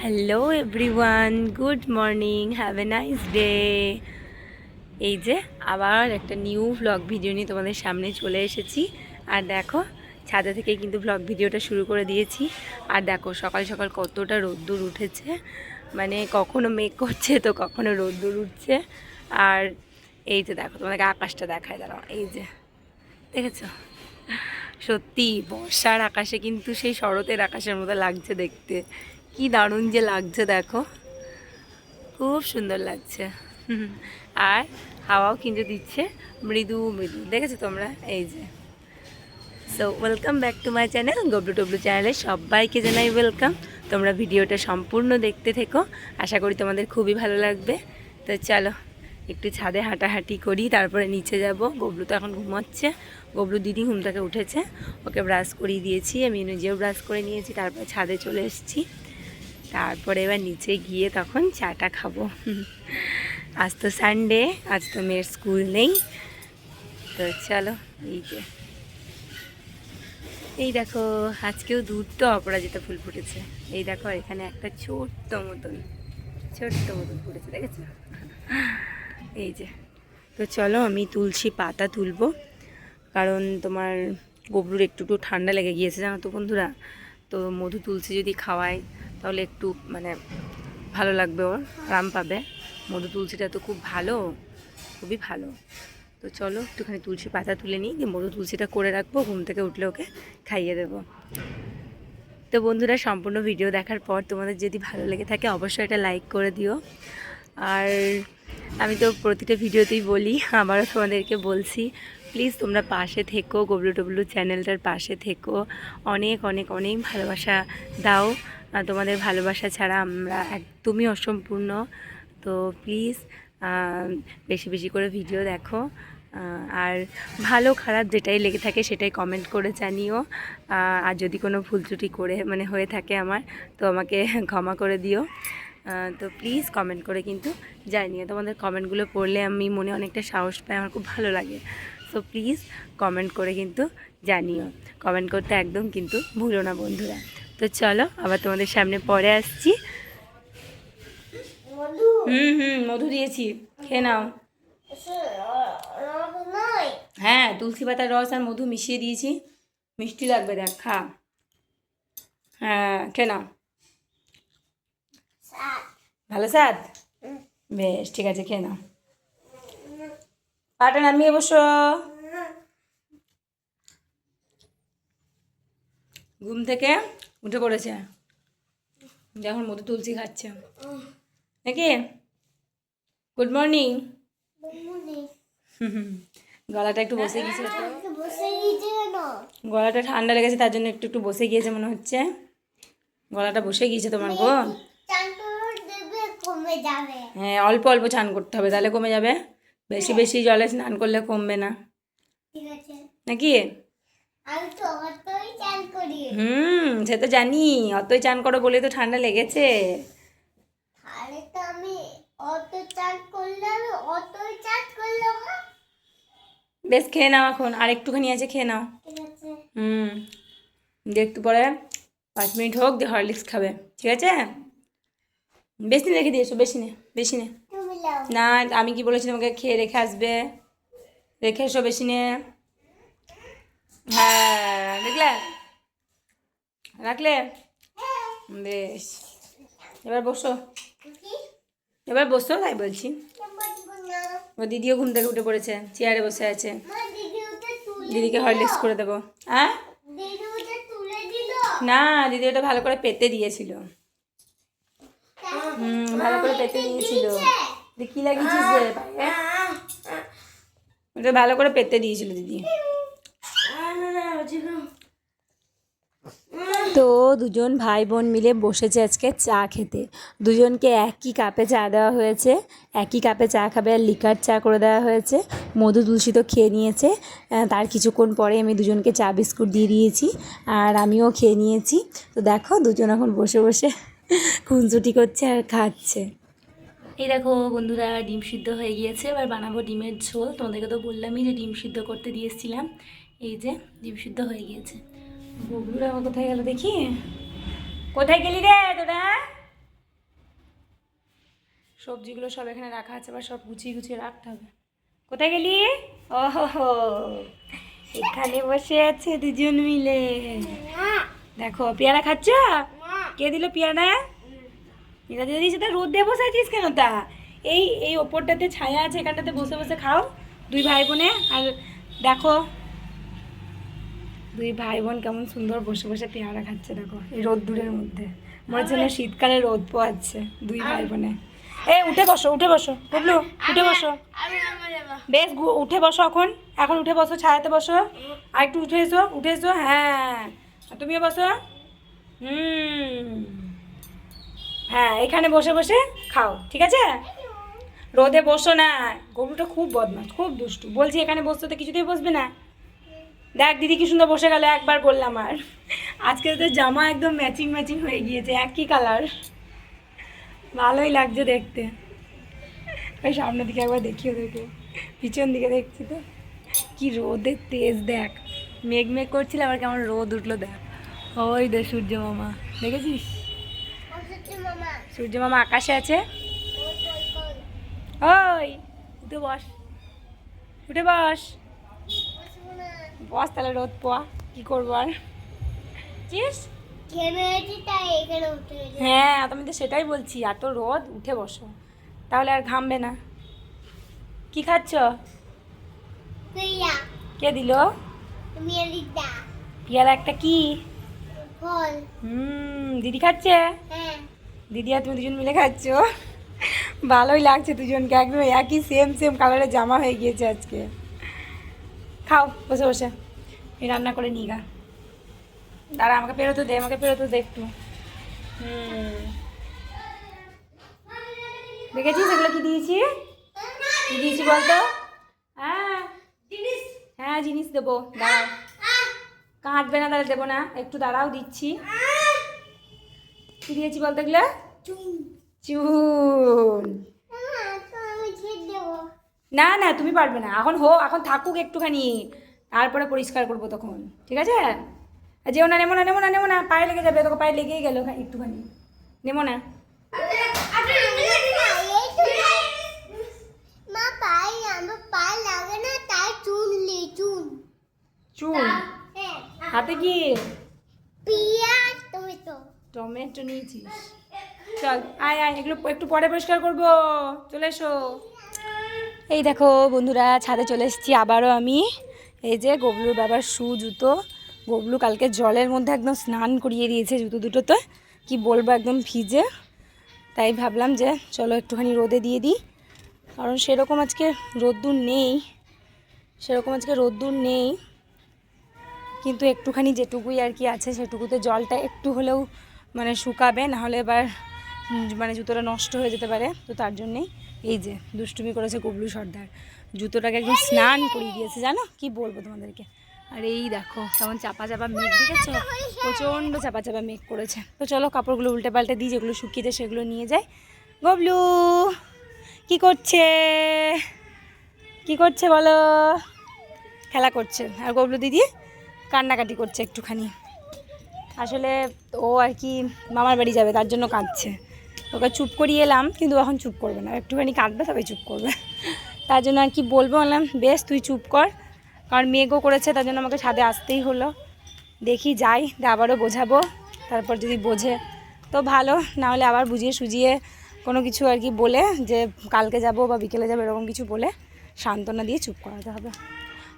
Hello everyone, good morning, have a nice day. এই যে আবার একটা নিউ ভ্লগ ভিডিও নিয়ে তোমাদের সামনে চলে এসেছি। আর দেখো, ছাদে থেকে কিন্তু ভ্লগ ভিডিওটা শুরু করে দিয়েছি। আর দেখো সকাল সকাল কতটা রোদ্দুর উঠেছে, মানে কখনো মেঘ করছে তো কখনো রোদ্দুর উঠছে। আর এই যে দেখো, তোমাদেরকে আকাশটা দেখায়, দাঁড়াও, এই যে দেখেছো, সত্যি বর্ষার আকাশে কিন্তু সেই শরতের আকাশের মতো লাগছে দেখতে। কি দারুণ যে লাগছে দেখো, খুব সুন্দর লাগছে। আর হাওয়াও কিন্তু দিচ্ছে মৃদু মৃদু, দেখেছো তোমরা? এই যে, so welcome back to my channel, Gablu Tablu চ্যানেলে সবাইকে জানাই ওয়েলকাম। তোমরা ভিডিওটা সম্পূর্ণ দেখতে থেকো, আশা করি তোমাদের খুবই ভালো লাগবে। তো চলো একটু ছাদে হাঁটাহাঁটি করি, তারপরে নিচে যাব। গবলু তো এখন ঘুমাচ্ছে, গবলু দিদি ঘুম থেকে উঠেছে, ওকে ব্রাশ করিয়ে দিয়েছি, আমি নিজেও ব্রাশ করে নিয়েছি, তারপরে ছাদে চলে এসেছি। তারপরে এবার নিচে গিয়ে তখন চাটা খাবো। আজ তো সানডে, আজ তো মেয়ের স্কুল নেই। তো চলো, এই যে এই দেখো, আজকেও দুটো অপরাজিতা ফুল ফুটেছে। এই দেখো, এখানে একটা ছোট্ট মতন ফুটেছে, দেখেছো? এই যে, তো চলো আমি তুলসী পাতা তুলবো, কারণ তোমার গবলুর একটু একটু ঠান্ডা লেগে গিয়েছে, জানো তো বন্ধুরা। তো মধু তুলসী যদি খাওয়ায় তাহলে একটু মানে ভালো লাগবে, ওর আরাম পাবে। মধু তুলসীটা তো খুব ভালো, খুবই ভালো। তো চলো একটুখানি তুলসী পাতা তুলে নিই, দিয়ে মধু তুলসীটা করে রাখবো, ঘুম থেকে উঠলে ওকে খাইয়ে দেবো। তো বন্ধুরা, সম্পূর্ণ ভিডিও দেখার পর তোমাদের যদি ভালো লেগে থাকে অবশ্যই একটা লাইক করে দিও। আর আমি তো প্রতিটা ভিডিওতেই বলি, আবারও তোমাদেরকে বলছি, প্লিজ তোমরা পাশে থেকো, গবলু টবলু চ্যানেলটার পাশে থেকো, অনেক অনেক অনেক ভালোবাসা দাও। তোমাদের ভালোবাসা ছাড়া আমরা একদমই অসম্পূর্ণ। তো প্লিজ বেশি বেশি করে ভিডিও দেখো, আর ভালো খারাপ যেটাই লেগে থাকে সেটাই কমেন্ট করে জানিও। আর যদি কোনো ভুল ত্রুটি করে মানে হয়ে থাকে আমার, তো আমাকে ক্ষমা করে দিও। তো প্লিজ কমেন্ট করে কিন্তু জানিও, তোমাদের কমেন্টগুলো পড়লে আমি মনে অনেকটা সাহস পাই, আমার খুব ভালো লাগে। সো প্লিজ কমেন্ট করে কিন্তু জানিও, কমেন্ট করতে একদম কিন্তু ভুলো না বন্ধুরা। তো চলো আবার তোমাদের সামনে পরে আসছি। মধু দিয়েছি, খেয়ে নাও। হ্যাঁ, তুলসী পাতার রস আর মধু মিশিয়ে দিয়েছি, মিষ্টি লাগবে, দেখ খা। হ্যাঁ, খেয়ে নাও। ভালো স্বাদ? বেশ, ঠিক আছে, খেয়ে নাও। পাটা নামিয়ে বসো। ঘুম থেকে উঠে পড়েছে, যখন মধু তুলসী খাচ্ছে নাকি। Good morning. গলাটা একটু বসে গিয়েছে, গলাটা ঠান্ডা লেগেছে তার জন্য একটু একটু বসে গিয়েছে মনে হচ্ছে। গলাটা বসে গিয়েছে তোমার গো। হ্যাঁ, অল্প অল্প স্নান করতে হবে, তাহলে কমে যাবে। বেশি বেশি জলে স্নান করলে কমবে না, নাকি? সে তো জানি, অতই চান করো বলে তো ঠান্ডা লেগেছে। বেশ, খেয়ে নাও, এখন আর একটুখানি আছে, খেয়ে নাও। দিয়ে একটু পরে 5 মিনিট হোক, দিয়ে হরলিক্স খাবে, ঠিক আছে? বেশি রেখে দিয়েছো, বেশি নে, বেশি নে। না, আমি কি বলেছি তোমাকে খেয়ে রেখে আসবে? রেখে এসো, বেশি নে। হ্যাঁ, দেখলে, রাখলে, বেশ। এবার বসো, এবার বসো, তাই বলছি। ও দিদিও ঘুম থেকে উঠে পড়েছে, চেয়ারে বসে আছে, দিদিকে হরলিক্স করে দেবো। হ্যাঁ, না, দিদি ওটা ভালো করে পেতে দিয়েছিল। ভালো করে পেতে দিয়েছিল। কি লাগিয়েছিস রে পায়ে? ওটা ভালো করে পেতে দিয়েছিল দিদি। তো দুজন ভাই বোন মিলে বসেছে আজকে চা খেতে। দুজনকে একই কাপে চা দেওয়া হয়েছে, একই কাপে চা খাবে, আর লিকার চা করে দেওয়া হয়েছে। মধু তুলসী তো খেয়ে নিয়েছে, তার কিছুক্ষণ পরে আমি দুজনকে চা বিস্কুট দিয়ে দিয়েছি, আর আমিও খেয়ে নিয়েছি। তো দেখো, দুজন এখন বসে বসে খুনসুটি করছে আর খাচ্ছে। এই দেখো বন্ধুরা, ডিম সিদ্ধ হয়ে গিয়েছে, এবার বানাবো ডিমের ঝোল। তোমাদেরকে তো বললামই যে ডিম সিদ্ধ করতে দিয়ে এসেছিলাম। এই যে ডিম সিদ্ধ হয়ে গিয়েছে। বগুড়া আমার কোথায় গেল দেখি, কোথায় গেলি রে তোরা? সবজিগুলো সব এখানে রাখা আছে, আবার সব গুছিয়ে গুছিয়ে রাখতে হবে। কোথায় গেলি? ওহো, এখানে বসে আছে দুজন মিলে। দেখো পেয়ারা খাচ্ছ? কে দিল পেয়ারা? এটা দিয়ে দিয়েছে। তা রোদ দিয়ে বসাইছিস কেন? তা এই এই ওপরটাতে ছায়া আছে, এখানটাতে বসে বসে খাও দুই ভাই বোনে। আর দেখো দুই ভাই বোন কেমন সুন্দর বসে বসে পেয়ারা খাচ্ছে। দেখো এই রোদ্দুরের মধ্যে মনে হচ্ছে না শীতকালে রোদ পোয়াচ্ছে দুই ভাই বোনে। উঠে বসো, উঠে বসো ববলু, উঠে বসো। বেশ উঠে বসো, এখন এখন উঠে বসো, ছায়াতে বসো। আর একটু উঠে এসো, উঠে এসো। হ্যাঁ, তুমিও বসো। হ্যাঁ, এখানে বসে বসে খাও, ঠিক আছে? রোদে বসো না, গরুটা খুব বদমাশ, খুব দুষ্টু। বলছি এখানে বসতে তো কিছুতেই বসবে না। দেখ দিদি কি সুন্দর বসে গেল একবার বললাম। আর আজকে তো জামা একদম ম্যাচিং ম্যাচিং হয়ে গিয়েছে, একই কালার, ভালোই লাগছে দেখতে। ওই সামনের দিকে একবার দেখি ওদেরকে, পিছন দিকে দেখছি তো কি রোদের তেজ। দেখ মেঘ মেঘ করছিল, আবার কেমন রোদ উঠলো দেখ। ওই দে সূর্য মামা, দেখেছিস? সূর্য মামা আকাশে আছে। ওই উঠে বস, উঠে বস, বস তাহলে রোদ পোয়া। কি করবো আর? হ্যাঁ, তুমি তো সেটাই বলছি, এত রোদ, উঠে বসো তাহলে আর ঘামবে না। কি খাচ্ছ? কে দিল? পিয়ারা একটা কি? দিদি খাচ্ছে। দিদি আর তুমি দুজন মিলে খাচ্ছ, ভালোই লাগছে দুজনকে, একদম একই সেম সেম কালারের জামা হয়ে গিয়েছে আজকে। খাও বসে বসে, এই রান্না করে নিয়ে গা। দাঁড়া, আমাকে পেরোতে দে, আমাকে পেরোতে দে একটু। দেখেছিস এগুলো কি দিয়েছি? কি দিয়েছি বলতো? হ্যাঁ হ্যাঁ, জিনিস দেবো, দাঁড়াও। কাঁদবে না, তাহলে দেবো না, একটু দাঁড়াও, দিচ্ছি। কি দিয়েছি বলতে গেলে? চুন। না না, তুমি পারবে না, এখন এখন থাকুক একটুখানি, তারপরে পরিষ্কার করবো তখন, ঠিক আছে? যেও না, নেবো না, নেবো না, নেবো না, পায়ে লেগে যাবে, তোকে পায়ে লেগেই গেল একটুখানি, নেবো না। চুন হাতে কি? টমেটো নিয়েছিস? চল আয় আয়, এগুলো একটু পরে পরিষ্কার করবো, চলে এসো। এই দেখো বন্ধুরা, ছাদে চলে এসেছি আবারও আমি। এই যে গবলুর বাবার শু জুতো, গবলু কালকে জলের মধ্যে একদম স্নান করিয়ে দিয়েছে জুতো দুটোতে, কি বলবো একদম ভিজে। তাই ভাবলাম যে চলো একটুখানি রোদে দিয়ে দিই, কারণ সেরকম আজকে রোদ্দুর নেই, কিন্তু একটুখানি যেটুকুই আর কি আছে সেটুকুতে জলটা একটু হলেও মানে শুকাবে, নাহলে এবার মানে জুতোটা নষ্ট হয়ে যেতে পারে। তো তার জন্যেই এই যে দুষ্টুমি করেছে গবলু সর্দার, জুতোটাকে একদম স্নান করিয়ে দিয়েছে, জানো কি বলবো তোমাদেরকে। আর এই দেখো কেমন চাপা চাপা মেঘ, দেখেছো? প্রচণ্ড চাপা চাপা মেঘ করেছে। তো চলো কাপড়গুলো উল্টে পাল্টে দিই, যেগুলো শুকিয়েছে সেগুলো নিয়ে যাই। গবলু কি করছে বলো? খেলা করছে। আর গবলু দিদি কান্নাকাটি করছে একটুখানি, আসলে ও আর কি মামার বাড়ি যাবে তার জন্য কাঁদছে। ওকে চুপ করিয়ে এলাম, কিন্তু এখন চুপ করবে না, একটুখানি কাঁদবে তবে চুপ করবে। তার জন্য আর কি বলবো, বললাম বেশ তুই চুপ কর, কারণ মেঘও করেছে, তার জন্য আমাকে ছাদে আসতেই হলো। দেখি যাই, আবারও বোঝাবো, তারপর যদি বোঝে তো ভালো, না হলে আবার বুঝিয়ে সুজিয়ে কোনো কিছু আর কি বলে যে কালকে যাব বা বিকেলে যাবো এরকম কিছু বলে সান্ত্বনা দিয়ে চুপ করাতে হবে।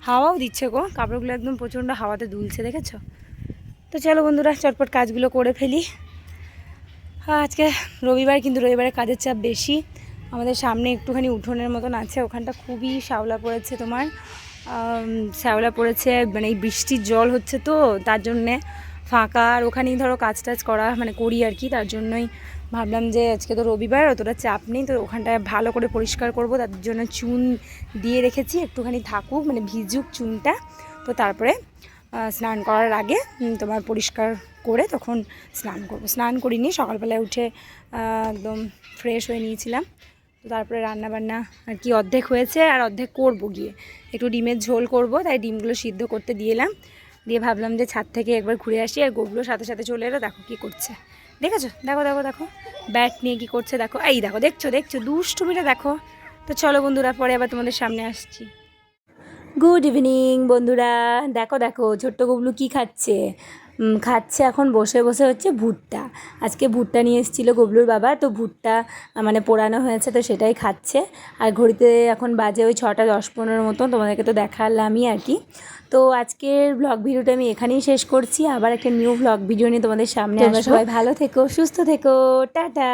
হাওয়াও দিচ্ছে গো, কাপড়গুলো একদম প্রচণ্ড হাওয়াতে দুলছে, দেখেছো? তো চলো বন্ধুরা চটপট কাজগুলো করে ফেলি। আজকে রবিবার, কিন্তু রবিবারে কাজের চাপ বেশি। আমাদের সামনে একটুখানি উঠোনের মতন আছে, ওখানটা খুবই শ্যাওলা পড়েছে, তোমার শ্যাওলা পড়েছে, মানে এই বৃষ্টির জল হচ্ছে তো তার জন্যে ফাঁকা। আর ওখানেই ধরো কাজ টাজ করি আর কি, তার জন্যই ভাবলাম যে আজকে তো রবিবার, অতটা চাপ নেই, তো ওখানটায় ভালো করে পরিষ্কার করব, তার জন্য চুন দিয়ে রেখেছি, একটুখানি থাকুক মানে ভিজুক চুনটা, তো তারপরে স্নান করার আগে তোমার পরিষ্কার করে তখন স্নান করব। স্নান করিনি, সকালবেলায় উঠে একদম ফ্রেশ হয়ে নিয়েছিলাম। তো তারপরে রান্নাবান্না আর কি অর্ধেক হয়েছে, আর অর্ধেক করব গিয়ে, একটু ডিমের ঝোল করব, তাই ডিমগুলো সিদ্ধ করতে দিয়ে এলাম। দিয়ে ভাবলাম যে ছাদ থেকে একবার ঘুরে আসি, আর গোগুলো সাথে সাথে চলে এলো, দেখো কী করছে, দেখেছো? দেখো দেখো দেখো ব্যাট নিয়ে কি করছে দেখো, এই দেখো, দেখছো দেখছো দুষ্টুমিটা দেখো। তো চলো বন্ধুরা, পরে আবার তোমাদের সামনে আসছি। গুড ইভিনিং বন্ধুরা, দেখো দেখো ছোট্ট গুবলু কি খাচ্ছে। খাচ্ছে এখন বসে বসে হচ্ছে ভুট্টা। আজকে ভুট্টা নিয়ে এসেছিলো গুবলুর বাবা, তো ভুট্টা মানে পোড়ানো হয়েছে, তো সেটাই খাচ্ছে। আর ঘড়িতে এখন বাজে ওই 6:10-15 মতো, তোমাদেরকে তো দেখালামই আর কি। তো আজকের ব্লগ ভিডিওটা আমি এখানেই শেষ করছি, আবার একটা নিউ ব্লগ ভিডিও নিয়ে তোমাদের সামনে আসবো। সবাই ভালো থেকো, সুস্থ থেকো, টাটা।